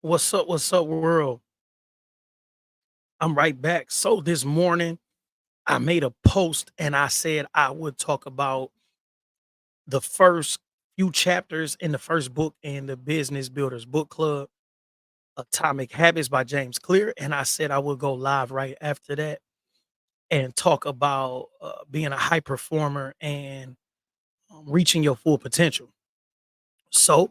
What's up, world? I'm right back. So this morning, I made a post and I said I would talk about the first few chapters in the first book in the Business Builders Book Club, Atomic Habits by James Clear. And I said I would go live right after that and talk about being a high performer and reaching your full potential. So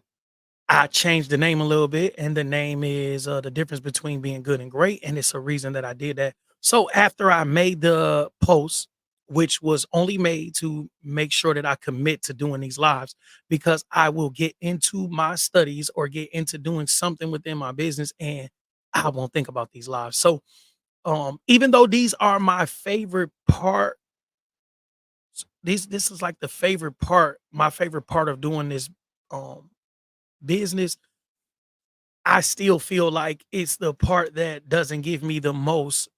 I changed the name a little bit, and the name is the difference between being good and great, and it's a reason that I did that. So after I made the post, which was only made to make sure that I commit to doing these lives, because I will get into my studies or get into doing something within my business, and I won't think about these lives. So even though these are my favorite part, this is like the favorite part, my favorite part of doing this um business. I still feel like it's the part that doesn't give me the most,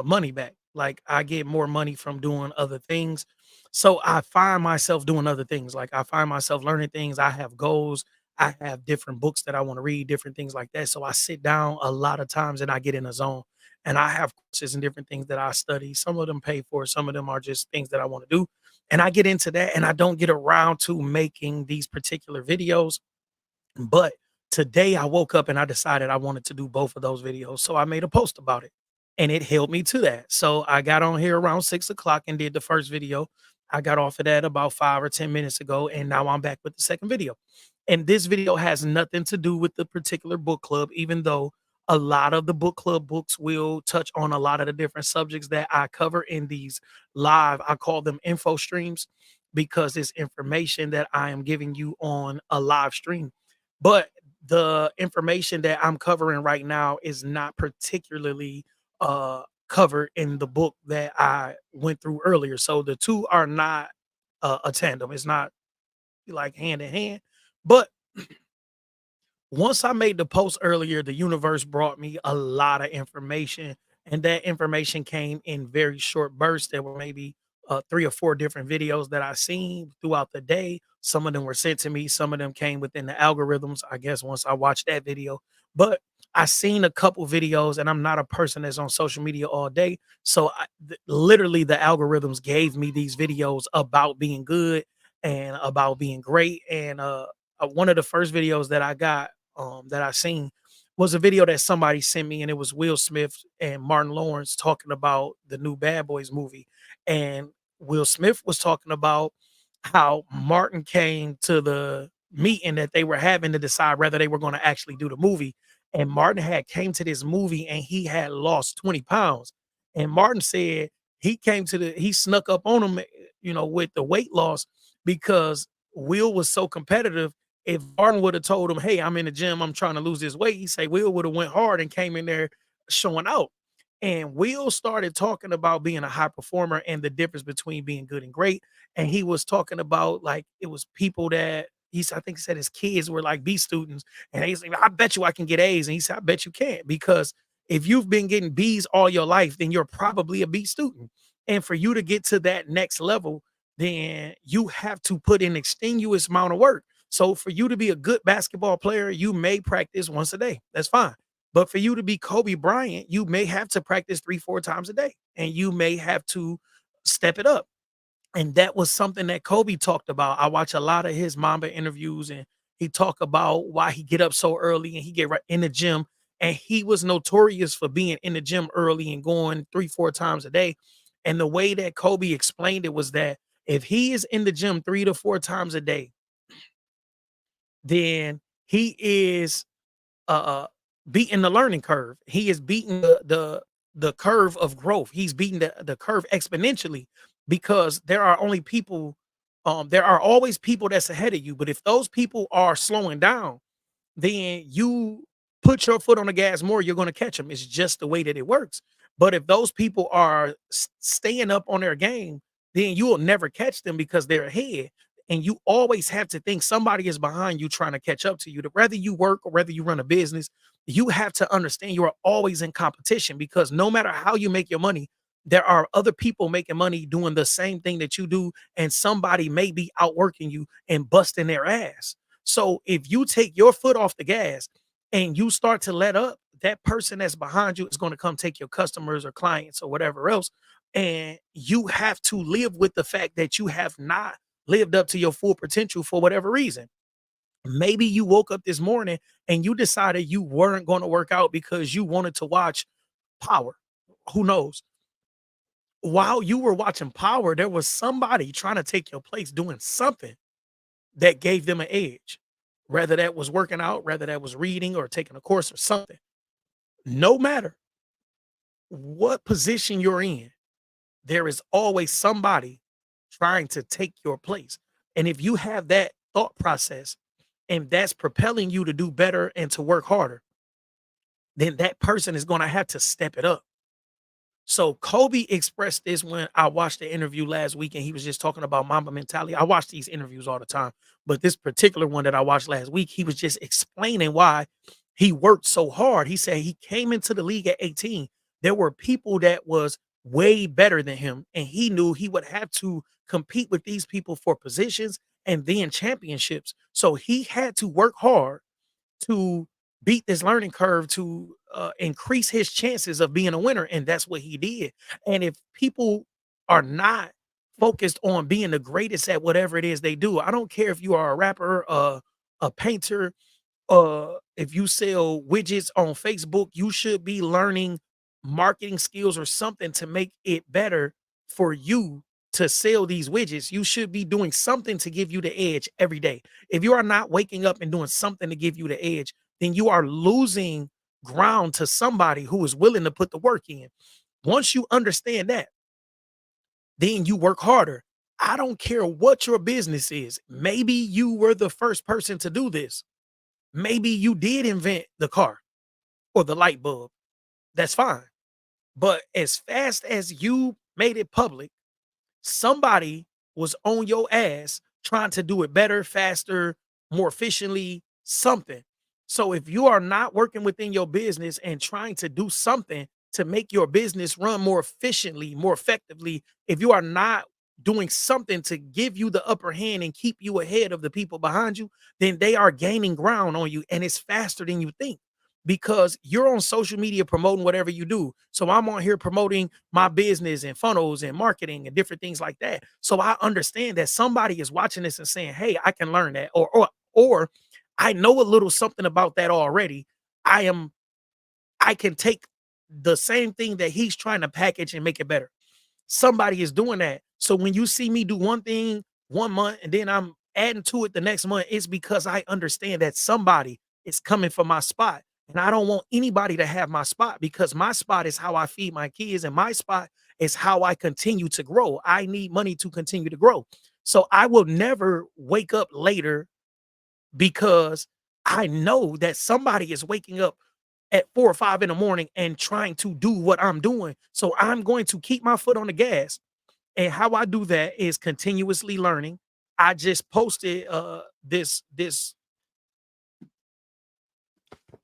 money back. Like, I get more money from doing other things. So, I find myself doing other things. Like, I find myself learning things. I have goals. I have different books that I wanna read, different things like that. So, I sit down a lot of times and I get in a zone. And I have courses and different things that I study. Some of them pay for, some of them are just things that I wanna do. And I get into that, and I don't get around to making these particular videos, but today I woke up and I decided I wanted to do both of those videos. So I made a post about it and it held me to that. So I got on here around 6 o'clock and did the first video. I got off of that about 5 or 10 minutes ago. And now I'm back with the second video. And this video has nothing to do with the particular book club, even though a lot of the book club books will touch on a lot of the different subjects that I cover in these live. I call them info streams because it's information that I am giving you on a live stream, but the information that I'm covering right now is not particularly covered in the book that I went through earlier. So the two are not a tandem. It's not like hand in hand. But once I made the post earlier, the universe brought me a lot of information, and that information came in very short bursts. There were maybe 3 or 4 different videos that I seen throughout the day. Some of them were sent to me, some of them came within the algorithms, I guess, once I watched that video. But I seen a couple videos, and I'm not a person that's on social media all day. So literally, the algorithms gave me these videos about being good and about being great. And one of the first videos that I got that I seen was a video that somebody sent me, and it was Will Smith and Martin Lawrence talking about the new Bad Boys movie. And Will Smith was talking about how Martin came to the meeting that they were having to decide whether they were going to actually do the movie. And Martin had came to this movie and he had lost 20 pounds. And Martin said he snuck up on him, with the weight loss because Will was so competitive. If Martin would have told him, "Hey, I'm in the gym, I'm trying to lose this weight," he say Will would have went hard and came in there showing out. And Will started talking about being a high performer and the difference between being good and great. And he was talking about like it was people that I think he said his kids were like B students, and he's like, "I bet you I can get A's," and he said, "I bet you can't because if you've been getting B's all your life, then you're probably a B student. And for you to get to that next level, then you have to put in extenuous amount of work. So for you to be a good basketball player, you may practice once a day. That's fine. But for you to be Kobe Bryant, you may have to practice 3, 4 times a day, and you may have to step it up. And that was something that Kobe talked about. I watch a lot of his Mamba interviews, and he talked about why he get up so early and he get right in the gym. And he was notorious for being in the gym early and going 3, 4 times a day. And the way that Kobe explained it was that if he is in the gym 3 to 4 times a day, then he is uh beating the learning curve. He is beating the curve of growth. He's beating the curve exponentially because there are always people that's ahead of you. But if those people are slowing down, then you put your foot on the gas more, you're going to catch them. It's just the way that it works. But if those people are staying up on their game, then you will never catch them because they're ahead. And you always have to think somebody is behind you trying to catch up to you. Whether you work or whether you run a business, you have to understand you are always in competition because no matter how you make your money, there are other people making money doing the same thing that you do, and somebody may be outworking you and busting their ass. So if you take your foot off the gas and you start to let up, that person that's behind you is going to come take your customers or clients or whatever else. And you have to live with the fact that you have not lived up to your full potential for whatever reason. Maybe you woke up this morning and you decided you weren't going to work out because you wanted to watch Power. Who knows? While you were watching Power, there was somebody trying to take your place doing something that gave them an edge. Whether that was working out, whether that was reading or taking a course or something. No matter what position you're in, there is always somebody trying to take your place. And if you have that thought process and that's propelling you to do better and to work harder, then that person is going to have to step it up. So Kobe expressed this when I watched the interview last week and he was just talking about Mamba mentality. I watch these interviews all the time, but this particular one that I watched last week, he was just explaining why he worked so hard. He said he came into the league at 18. There were people that was way better than him and he knew he would have to compete with these people for positions and then championships. So he had to work hard to beat this learning curve to increase his chances of being a winner. And that's what he did. And if people are not focused on being the greatest at whatever it is they do, I don't care if you are a rapper, a painter, if you sell widgets on Facebook, you should be learning marketing skills or something to make it better for you to sell these widgets. You should be doing something to give you the edge every day. If you are not waking up and doing something to give you the edge, then you are losing ground to somebody who is willing to put the work in. Once you understand that, then you work harder. I don't care what your business is. Maybe you were the first person to do this. Maybe you did invent the car or the light bulb. That's fine. But as fast as you made it public, somebody was on your ass trying to do it better, faster, more efficiently, something. So if you are not working within your business and trying to do something to make your business run more efficiently, more effectively, if you are not doing something to give you the upper hand and keep you ahead of the people behind you, then they are gaining ground on you and it's faster than you think because you're on social media promoting whatever you do. So I'm on here promoting my business and funnels and marketing and different things like that. So I understand that somebody is watching this and saying, "Hey, I can learn that," or I know a little something about that already. I am I can take the same thing that he's trying to package and make it better. Somebody is doing that. So when you see me do one thing 1 month and then I'm adding to it the next month, it's because I understand that somebody is coming for my spot. And I don't want anybody to have my spot because my spot is how I feed my kids and my spot is how I continue to grow. I need money to continue to grow. So I will never wake up later because I know that somebody is waking up at 4 or 5 in the morning and trying to do what I'm doing. So I'm going to keep my foot on the gas. And how I do that is continuously learning. I just posted this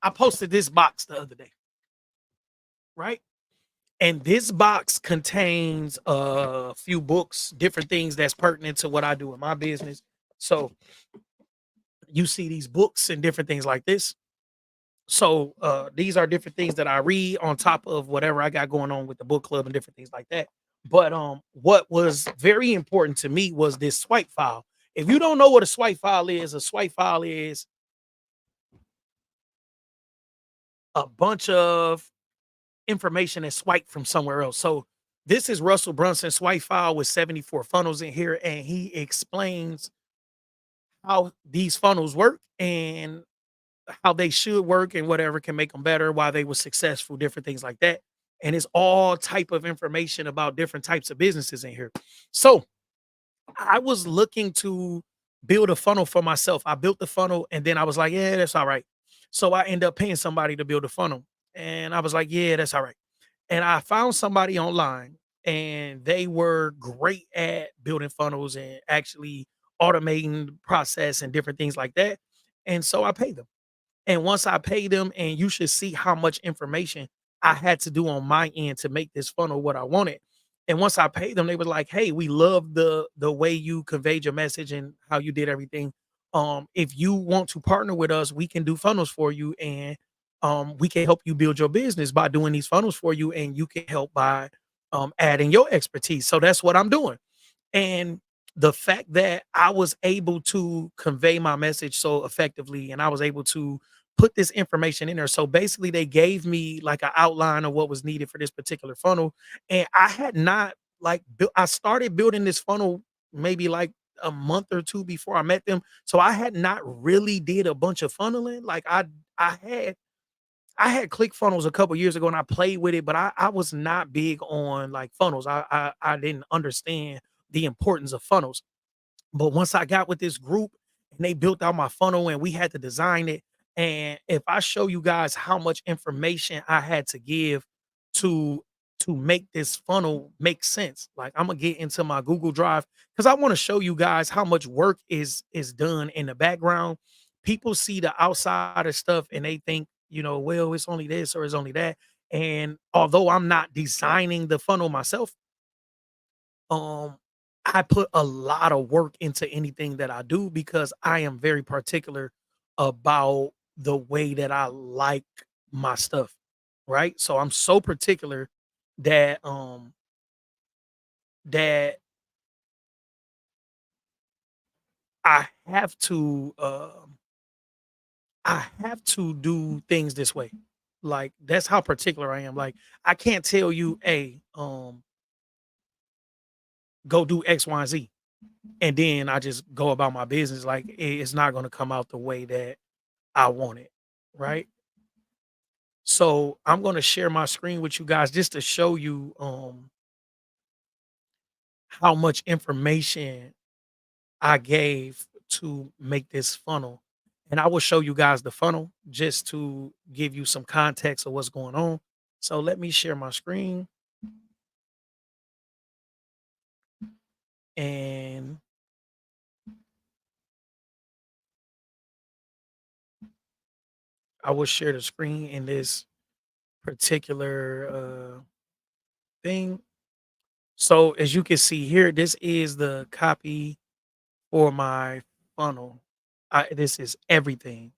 I posted this box the other day, right? And this box contains a few books, different things that's pertinent to what I do in my business. So you see these books and different things like this. So these are different things that I read on top of whatever I got going on with the book club and different things like that. But what was very important to me was this swipe file. If you don't know what a swipe file is a bunch of information that's swiped from somewhere else. So this is Russell Brunson's swipe file with 74 funnels in here, and he explains how these funnels work and how they should work and whatever can make them better, why they were successful, different things like that. And it's all type of information about different types of businesses in here. So I was looking to build a funnel for myself. I built the funnel and then I was like, yeah, that's all right. So I end up paying somebody to build a funnel. And I was like, yeah, that's all right. And I found somebody online and they were great at building funnels and actually automating the process and different things like that. And so I paid them. And once I pay them, and you should see how much information I had to do on my end to make this funnel what I wanted. And once I paid them, they were like, "Hey, we love the way you conveyed your message and how you did everything. If you want to partner with us, we can do funnels for you, and we can help you build your business by doing these funnels for you, and you can help by adding your expertise. So that's what I'm doing. And the fact that I was able to convey my message so effectively, and I was able to put this information in there. So basically, they gave me like an outline of what was needed for this particular funnel. And I had not I started building this funnel maybe like a month or two before I met them. So I had not really did a bunch of funneling. I had ClickFunnels a couple years ago and I played with it, but I was not big on like funnels. I didn't understand the importance of funnels. But once I got with this group and they built out my funnel and we had to design it, and if I show you guys how much information I had to give to make this funnel make sense, like I'm gonna get into my Google Drive because I want to show you guys how much work is done in the background. People see the outside of stuff and they think, well, it's only this or it's only that. And although I'm not designing the funnel myself, um, I put a lot of work into anything that I do because I am very particular about the way that I like my stuff, right? So I'm so particular that that I have to I have to do things this way. Like that's how particular I am. Like I can't tell you, hey, go do X, Y, and Z. And then I just go about my business. Like it's not gonna come out the way that I want it, right? So I'm gonna share my screen with you guys just to show you how much information I gave to make this funnel. And I will show you guys the funnel just to give you some context of what's going on. So let me share my screen and I will share the screen in this particular thing. So as you can see here, this is the copy for my funnel. This is everything.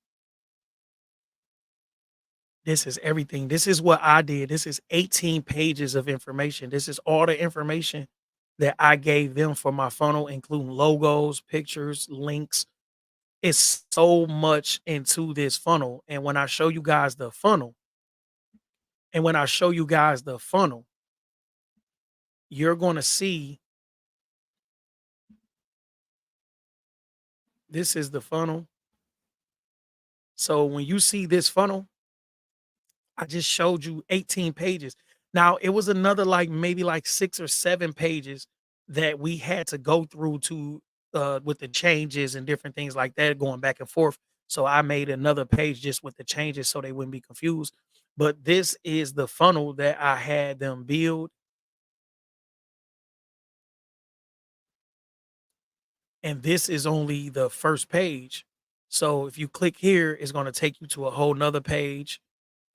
This is everything. This is what I did. This is 18 pages of information. This is all the information that I gave them for my funnel, including logos, pictures, links. It's so much into this funnel. And when I show you guys the funnel, and when I show you guys the funnel, you're going to see this is the funnel. So when you see this funnel, I just showed you 18 pages. Now, it was another like maybe like 6 or 7 pages that we had to go through to with the changes and different things like that going back and forth. So I made another page just with the changes so they wouldn't be confused. But this is the funnel that I had them build, and this is only the first page. So if you click here, it's going to take you to a whole nother page.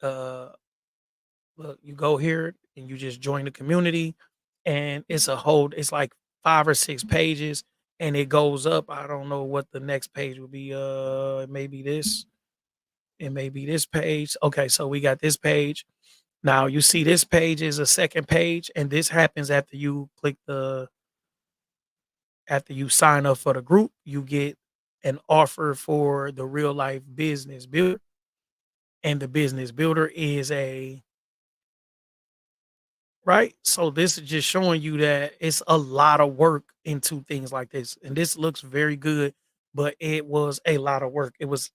Uh Look, you go here and you just join the community, and it's like 5 or 6 pages, and it goes up. I don't know what the next page will be. It may be this. It may be this page. Okay, so we got this page. Now you see this page is a second page, and this happens after you click the after you sign up for the group, you get an offer for the real life business builder. And the business builder is a right? So this is just showing you that it's a lot of work into things like this. And this looks very good, but it was a lot of work. It was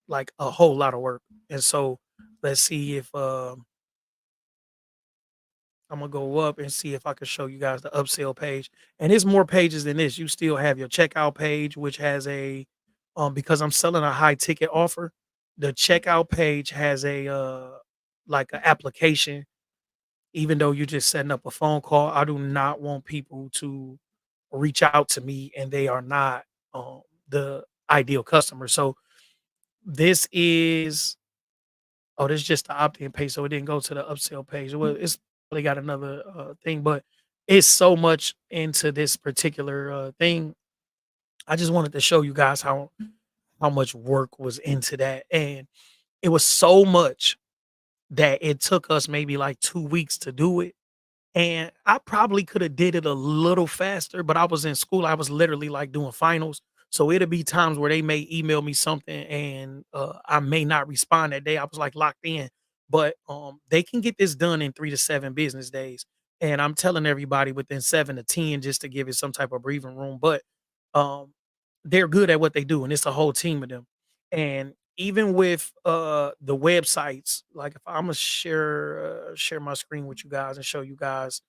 like a whole lot of work. And so let's see if I'm gonna go up and see if I can show you guys the upsell page. And it's more pages than this. You still have your checkout page, which has a because I'm selling a high ticket offer, the checkout page has a like an application. Even though you're just setting up a phone call, I do not want people to reach out to me and they are not the ideal customer. So this is this is just the opt-in page, so it didn't go to the upsell page. Well, it's probably got another thing, but it's so much into this particular thing. I just wanted to show you guys how much work was into that, and it was so much that it took us maybe like 2 weeks to do it, and I probably coulda did it a little faster, but I was in school, I was literally, like, doing finals, so it'll be times where they may email me something and, I may not respond that day, I was, like, locked in, but, they can get this done in 3 to 7 business days, and I'm telling everybody within 7 to 10 just to give it some type of breathing room, but, um, they're good at what they do, and it's a whole team of them, and even with, the websites, like, if Imma share my screen with you guys and show you guys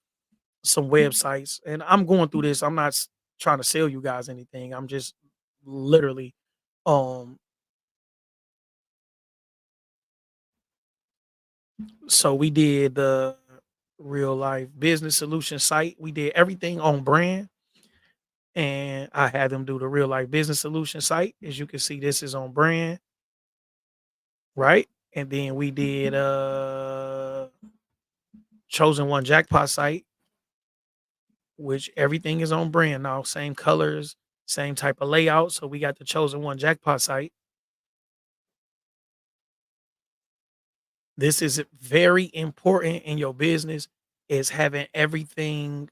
some websites, and I'm going through this, I'm not trying to sell you guys anything, I'm just literally, um so we did the real life business solution site, we did everything on brand, and I had them do the real life business solution site. As you can see, this is on brand, right? And then we did chosen one jackpot site, which everything is on brand now, same colors, same type of layout. So we got the chosen one jackpot site. This is very important in your business is having everything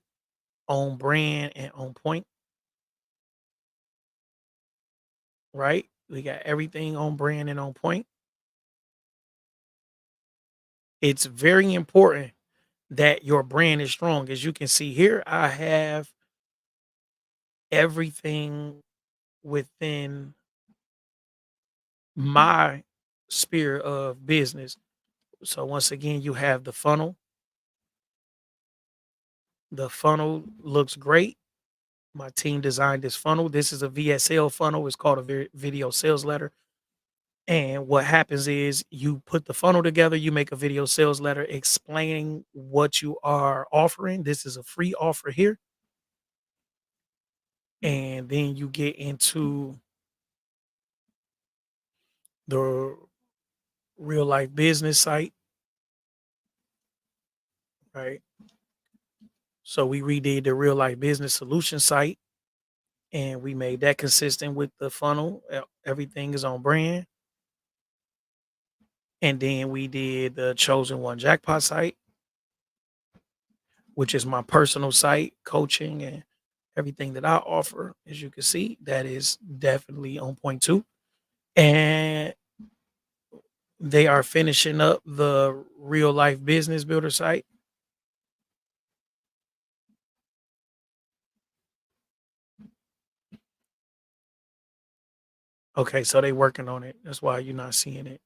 on brand and on point, right? We got everything on brand and on point. It's very important that your brand is strong. As you can see here, I have everything within my sphere of business. So once again, you have the funnel. The funnel looks great. My team designed this funnel. This is a VSL funnel. It's called a video sales letter. And what happens is you put the funnel together, you make a video sales letter explaining what you are offering. This is a free offer here. And then you get into the real life business site, right? So we redid the real life business solution site and we made that consistent with the funnel. Everything is on brand. And then we did the chosen one jackpot site, which is my personal site, coaching and everything that I offer. As you can see, that is definitely on point too. And they are finishing up the real life business builder site. Okay, so they working on it. That's why you're not seeing it.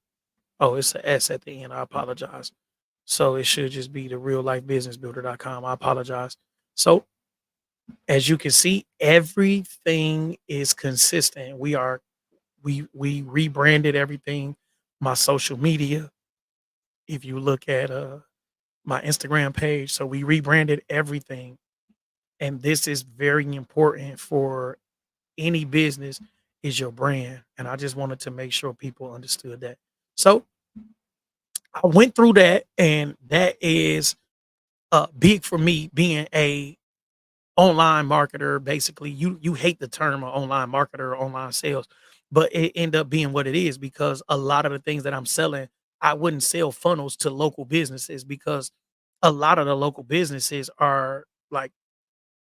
Oh, it's a S at the end. I apologize. So it should just be the real life business builder.com. I apologize. So as you can see, everything is consistent. We rebranded everything. My social media, if you look at my Instagram page, so we rebranded everything. And this is very important for any business is your brand. And I just wanted to make sure people understood that. So I went through that, and that is big for me being a online marketer. Basically, you hate the term of online marketer or online sales, but it end up being what it is because a lot of the things that I'm selling, I wouldn't sell funnels to local businesses because a lot of the local businesses are like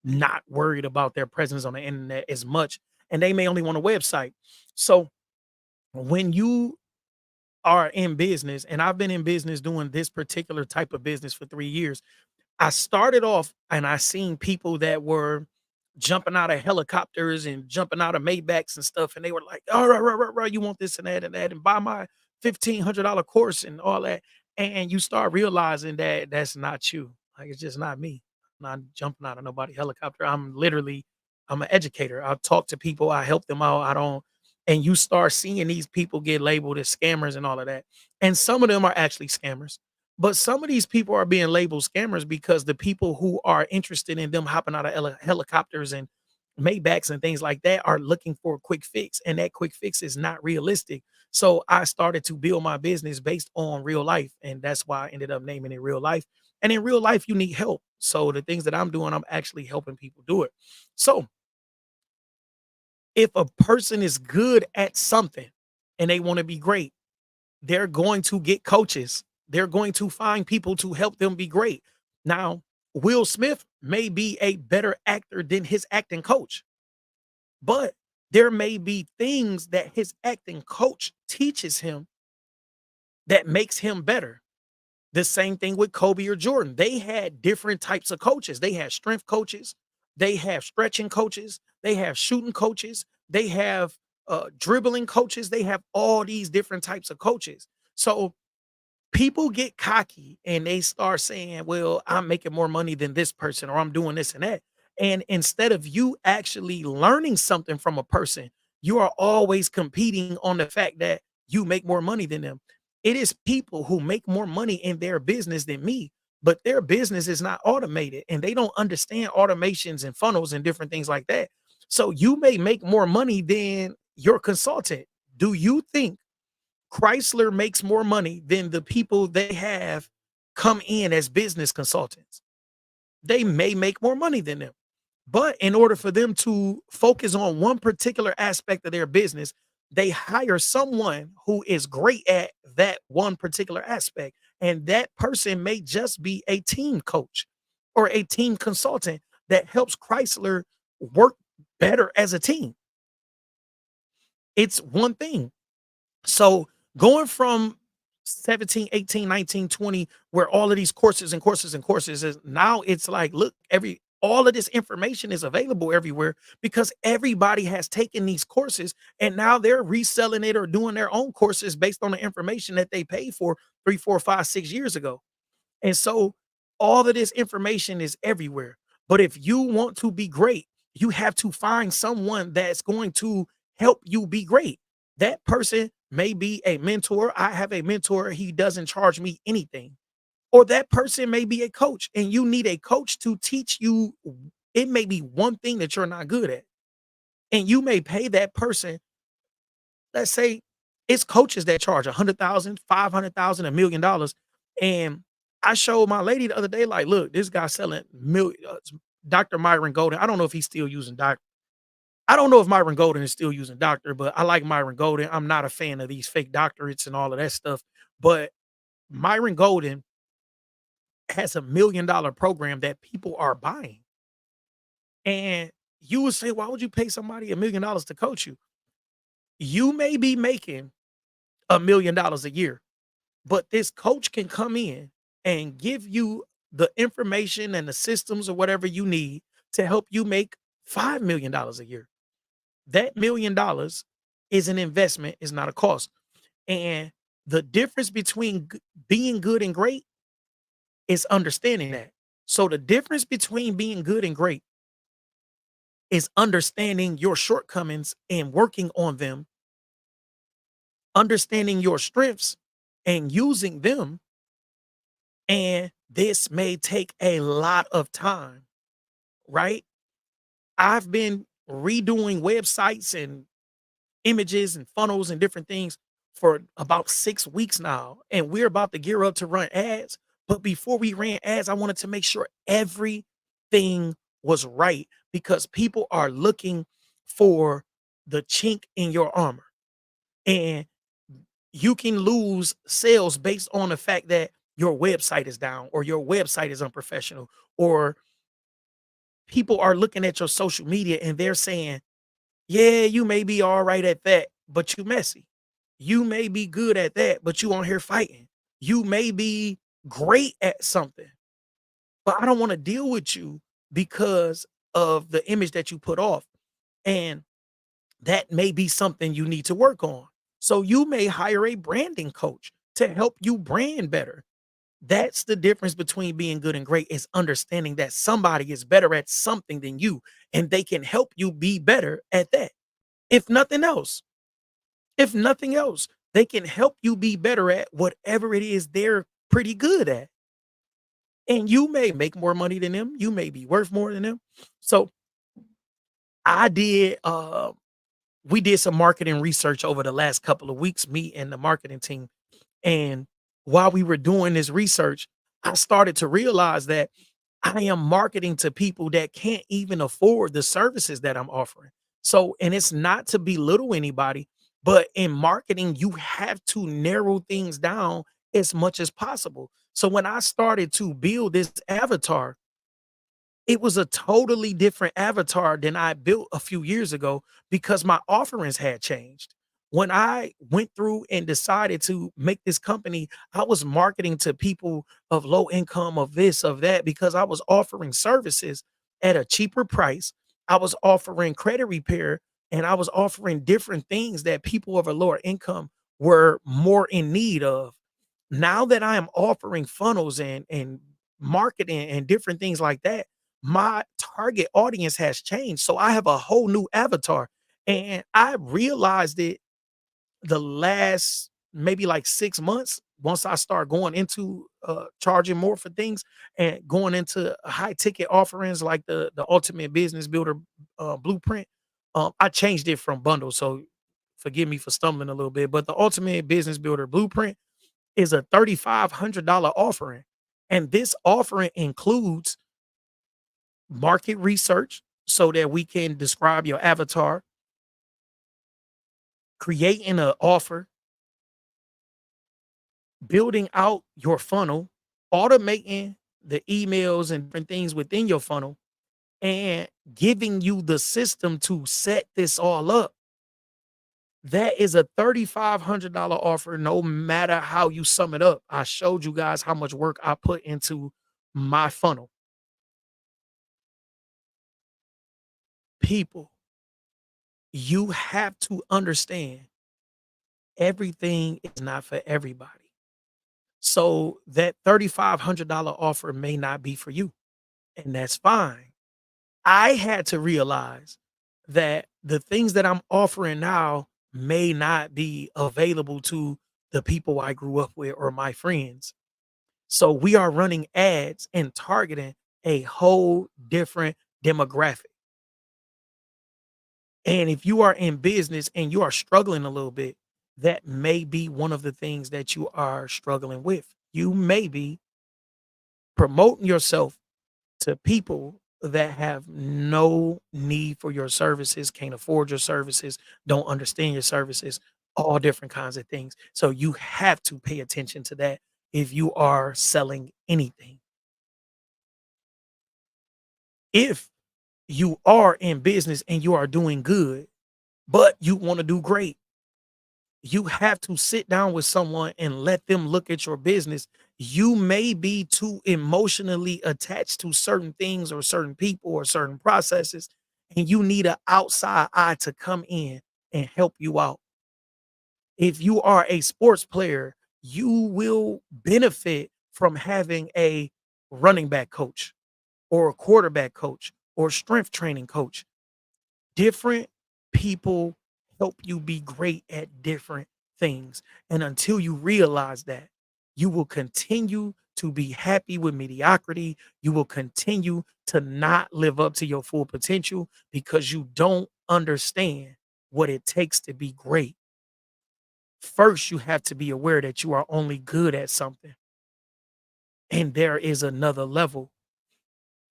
not worried about their presence on the internet as much, and they may only want a website. So when you are in business, and I've been in business doing this particular type of business for 3 years, I started off and I seen people that were jumping out of helicopters and jumping out of Maybachs and stuff, and they were like, "Oh, right, you want this and that, and buy my $1,500 course and all that." And you start realizing that that's not you. Like it's just not me. I'm not jumping out of nobody helicopter. I'm an educator. I talk to people. I help them out. I don't. And you start seeing these people get labeled as scammers and all of that. And some of them are actually scammers, but some of these people are being labeled scammers because the people who are interested in them hopping out of helicopters and Maybachs and things like that are looking for a quick fix, and that quick fix is not realistic. So I started to build my business based on real life, and that's why I ended up naming it Real Life. And in real life, you need help. So the things that I'm doing, I'm actually helping people do it. So If a person is good at something and they want to be great, they're going to get coaches. They're going to find people to help them be great. Now, Will Smith may be a better actor than his acting coach, but there may be things that his acting coach teaches him that makes him better. The same thing with Kobe or Jordan. They had different types of coaches. They had strength coaches, they have stretching coaches, they have shooting coaches, they have dribbling coaches. They have all these different types of coaches. So people get cocky and they start saying, "Well, I'm making more money than this person, or I'm doing this and that." And instead of you actually learning something from a person, you are always competing on the fact that you make more money than them. It is people who make more money in their business than me, but their business is not automated and they don't understand automations and funnels and different things like that. So you may make more money than your consultant. Do you think Chrysler makes more money than the people they have come in as business consultants? They may make more money than them. But in order for them to focus on one particular aspect of their business, they hire someone who is great at that one particular aspect. And that person may just be a team coach or a team consultant that helps Chrysler work better as a team. It's one thing. So going from 17, 18, 19, 20, where all of these courses and courses and courses is now it's like, look, all of this information is available everywhere because everybody has taken these courses and now they're reselling it or doing their own courses based on the information that they paid for 3, 4, 5, 6 years ago. And so all of this information is everywhere. But if you want to be great, you have to find someone that's going to help you be great. That person may be a mentor. I have a mentor, he doesn't charge me anything. Or that person may be a coach and you need a coach to teach you. It may be one thing that you're not good at. And you may pay that person, let's say it's coaches that charge 100,000, 500,000, $1 million. And I showed my lady the other day, like, look, this guy selling Dr. Myron Golden. I don't know if he's still using Dr. I don't know if Myron Golden is still using doctor, but I like Myron Golden. I'm not a fan of these fake doctorates and all of that stuff. But Myron Golden has $1 million program that people are buying. And you would say, why would you pay somebody $1 million to coach you? You may be making $1 million a year, but this coach can come in and give you the information and the systems or whatever you need to help you make $5 million a year. That $1 million is an investment, is not a cost. And the difference between being good and great is understanding that. So the difference between being good and great is understanding your shortcomings and working on them, understanding your strengths and using them. And this may take a lot of time, right? I've been redoing websites and images and funnels and different things for about 6 weeks now. And we're about to gear up to run ads. But before we ran ads, I wanted to make sure everything was right because people are looking for the chink in your armor. And you can lose sales based on the fact that your website is down or your website is unprofessional or people are looking at your social media and they're saying, yeah, you may be all right at that, but you messy. You may be good at that, but you on here fighting. You may be great at something, but I don't want to deal with you because of the image that you put off. And that may be something you need to work on. So you may hire a branding coach to help you brand better. That's the difference between being good and great is understanding that somebody is better at something than you and they can help you be better at that. If nothing else, if nothing else, they can help you be better at whatever it is they're pretty good at. And you may make more money than them. You may be worth more than them. So I did we did some marketing research over the last couple of weeks, me and the marketing team. And while we were doing this research, I started to realize that I am marketing to people that can't even afford the services that I'm offering. So, and it's not to belittle anybody, but in marketing, you have to narrow things down as much as possible. So when I started to build this avatar, it was a totally different avatar than I built a few years ago because my offerings had changed. When I went through and decided to make this company, I was marketing to people of low income, of this, of that, because I was offering services at a cheaper price. I was offering credit repair and I was offering different things that people of a lower income were more in need of. Now that I am offering funnels and marketing and different things like that, my target audience has changed. So I have a whole new avatar. And I realized it the last maybe like 6 months once I start going into charging more for things and going into high ticket offerings like the ultimate business builder blueprint. I changed it from bundle. So forgive me for stumbling a little bit, but the ultimate business builder blueprint is a $3,500 offering. And this offering includes market research so that we can describe your avatar, creating an offer, building out your funnel, automating the emails and different things within your funnel, and giving you the system to set this all up. That is a $3,500 offer, no matter how you sum it up. I showed you guys how much work I put into my funnel. People, you have to understand everything is not for everybody. So that $3,500 offer may not be for you, and that's fine. I had to realize that the things that I'm offering now may not be available to the people I grew up with or my friends. So we are running ads and targeting a whole different demographic. And if you are in business and you are struggling a little bit, that may be one of the things that you are struggling with. You may be promoting yourself to people that have no need for your services, can't afford your services, don't understand your services, all different kinds of things. So you have to pay attention to that if you are selling anything. If you are in business and you are doing good, but you want to do great, you have to sit down with someone and let them look at your business. You may be too emotionally attached to certain things or certain people or certain processes, and you need an outside eye to come in and help you out. If you are a sports player, you will benefit from having a running back coach or a quarterback coach or strength training coach. Different people help you be great at different things. And until you realize that, you will continue to be happy with mediocrity. You will continue to not live up to your full potential because you don't understand what it takes to be great. First, you have to be aware that you are only good at something and there is another level.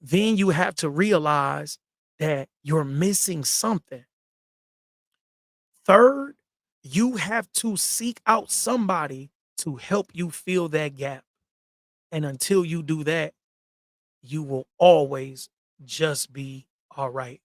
Then you have to realize that you're missing something. Third, you have to seek out somebody to help you fill that gap. And until you do that, you will always just be all right.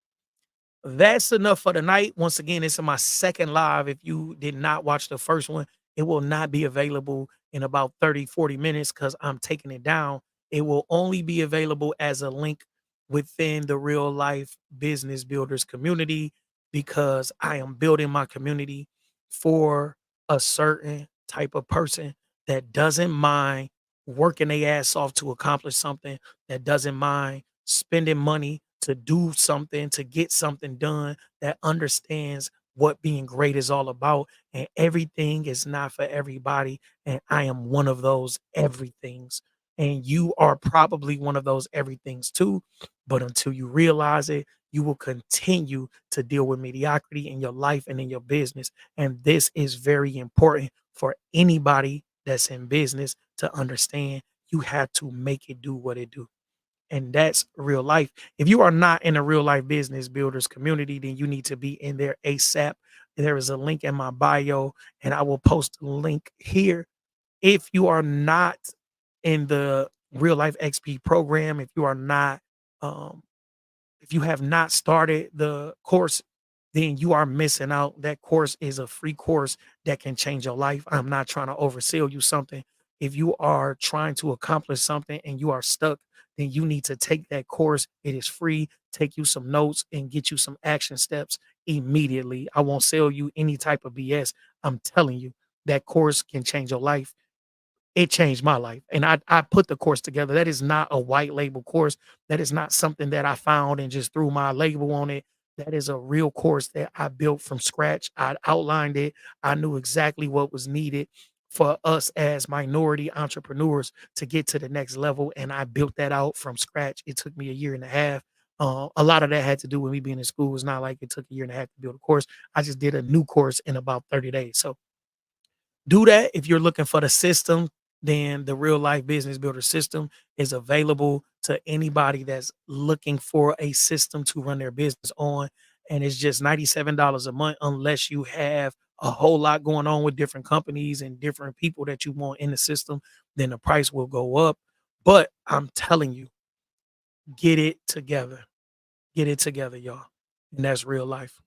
That's enough for tonight. Once again, it's my second live. If you did not watch the first one, it will not be available in about 30, 40 minutes because I'm taking it down. It will only be available as a link within the real life business builders community because I am building my community for a certain type of person that doesn't mind working their ass off to accomplish something, that doesn't mind spending money to do something, to get something done, that understands what being great is all about. And everything is not for everybody. And I am one of those everythings. And you are probably one of those everythings too. But until you realize it, you will continue to deal with mediocrity in your life and in your business. And this is very important for anybody that's in business to understand. You have to make it do what it do. and that's real life. If you are not in a real life business builders community, then you need to be in there ASAP. There is a link in my bio, and I will post a link here. If you are not in the real life XP program, if you are not um, if you have not started the course, then you are missing out. That course is a free course that can change your life. I'm not trying to oversell you something. If you are trying to accomplish something and you are stuck, then you need to take that course. It is free. Take you some notes and get you some action steps immediately. I won't sell you any type of BS. I'm telling you, that course can change your life. It changed my life, and I put the course together. That is not a white label course. That is not something that I found and just threw my label on it. That is a real course that I built from scratch. I outlined it. I knew exactly what was needed for us as minority entrepreneurs to get to the next level, and I built that out from scratch. It took me a year and a half. A lot of that had to do with me being in school. It's not like it took a year and a half to build a course. I just did a new course in about 30 days. So do that. If you're looking for the system, then the real life business builder system is available to anybody that's looking for a system to run their business on. And it's just $97 a month, unless you have a whole lot going on with different companies and different people that you want in the system, then the price will go up. But I'm telling you, get it together. Get it together, y'all. And that's real life.